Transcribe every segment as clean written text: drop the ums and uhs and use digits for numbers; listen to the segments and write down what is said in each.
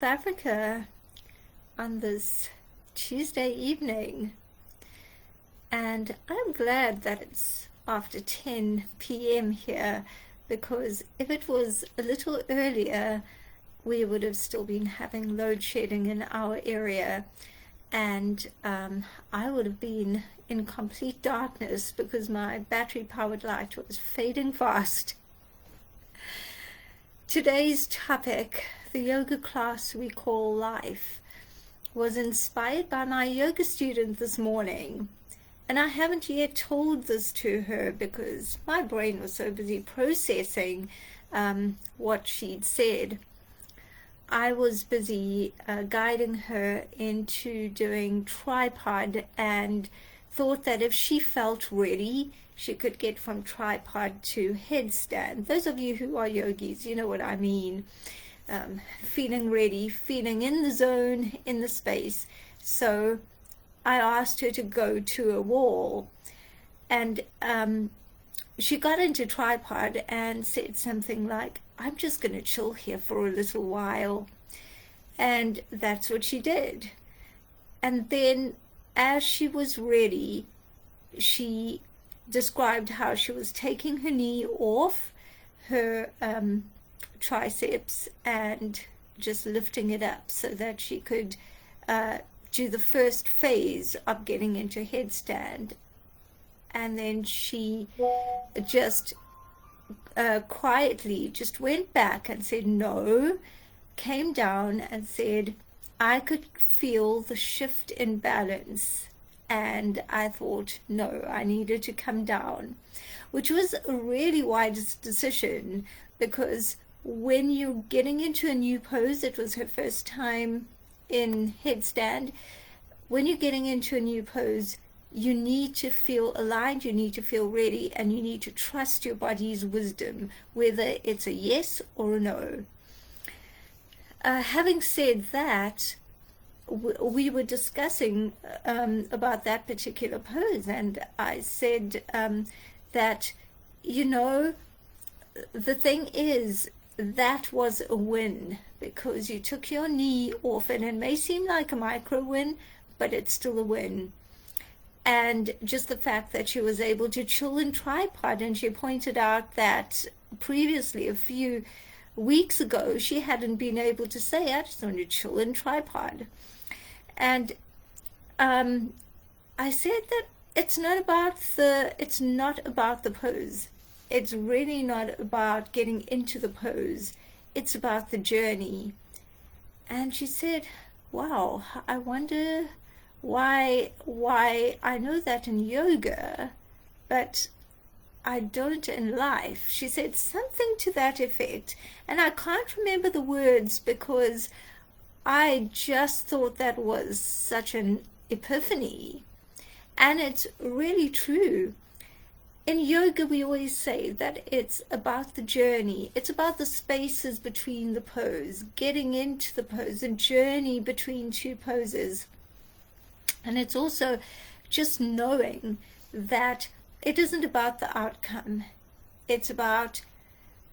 Africa on this Tuesday evening, and I'm glad that it's after 10 p.m. here, because if it was a little earlier, we would have still been having load shedding in our area, and I would have been in complete darkness because my battery powered light was fading fast. Today's topic, the yoga class we call life, was inspired by my yoga student this morning. And I haven't yet told this to her because my brain was so busy processing what she'd said. I was busy guiding her into doing tripod, and thought that if she felt ready, she could get from tripod to headstand. Those of you who are yogis, you know what I mean. Feeling ready, feeling in the zone, in the space. So I asked her to go to a wall, and she got into tripod and said something like, "I'm just going to chill here for a little while." And that's what she did. And then as she was ready, she described how she was taking her knee off her triceps and just lifting it up so that she could do the first phase of getting into headstand. And then she just quietly just went back and said no, came down and said, I could feel the shift in balance. And I thought, no, I needed to come down, which was a really wise decision, because when you're getting into a new pose, it was her first time in headstand. When you're getting into a new pose, you need to feel aligned, you need to feel ready, and you need to trust your body's wisdom, whether it's a yes or a no. Having said that, we were discussing about that particular pose, and I said that, you know, the thing is, that was a win, because you took your knee off, and it may seem like a micro win, but it's still a win. And just the fact that she was able to chill in tripod, and she pointed out that previously, a few weeks ago, she hadn't been able to say, I just want to chill in tripod. And I said that it's not about the pose. It's really not about getting into the pose. It's about the journey. And she said, wow, I wonder why I know that in yoga, but I don't in life. She said something to that effect, and I can't remember the words because I just thought that was such an epiphany. And it's really true. In yoga, we always say that it's about the journey. It's about the spaces between the pose, getting into the pose, the journey between two poses. And it's also just knowing that it isn't about the outcome. It's about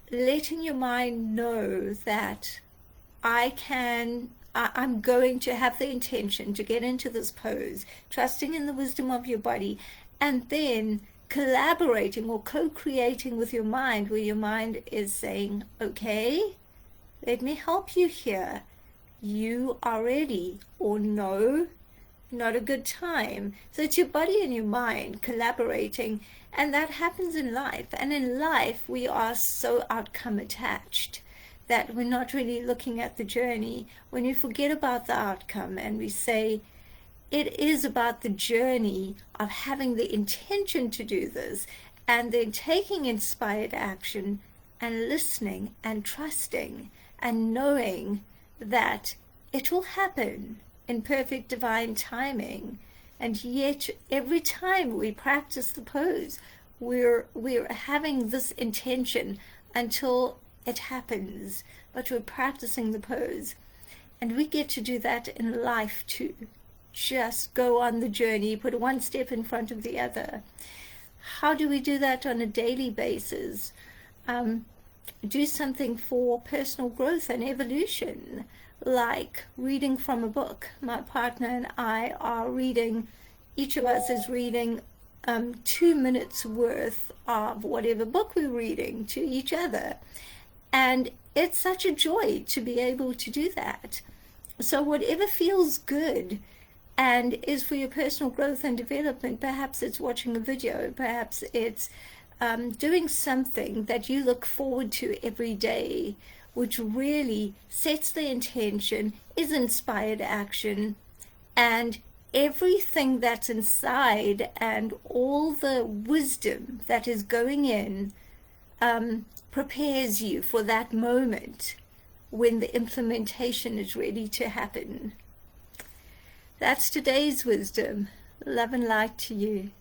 letting your mind know that I'm going to have the intention to get into this pose, trusting in the wisdom of your body, and then collaborating or co-creating with your mind, where your mind is saying, okay, let me help you here. You are ready, or no, not a good time. So it's your body and your mind collaborating, and that happens in life. And in life, we are so outcome attached that we're not really looking at the journey. When we forget about the outcome and we say, it is about the journey of having the intention to do this, and then taking inspired action and listening and trusting and knowing that it will happen in perfect divine timing. And yet every time we practice the pose, we're having this intention until it happens, but we're practicing the pose. And we get to do that in life too. Just go on the journey, put one step in front of the other. How do we do that on a daily basis? Do something for personal growth and evolution. like reading from a book. My partner and I are reading, each of us is reading 2 minutes worth of whatever book we're reading to each other. And it's such a joy to be able to do that. So whatever feels good and is for your personal growth and development, perhaps it's watching a video, perhaps it's doing something that you look forward to every day, which really sets the intention, is inspired action, and everything that's inside and all the wisdom that is going in prepares you for that moment when the implementation is ready to happen. That's today's wisdom. Love and light to you.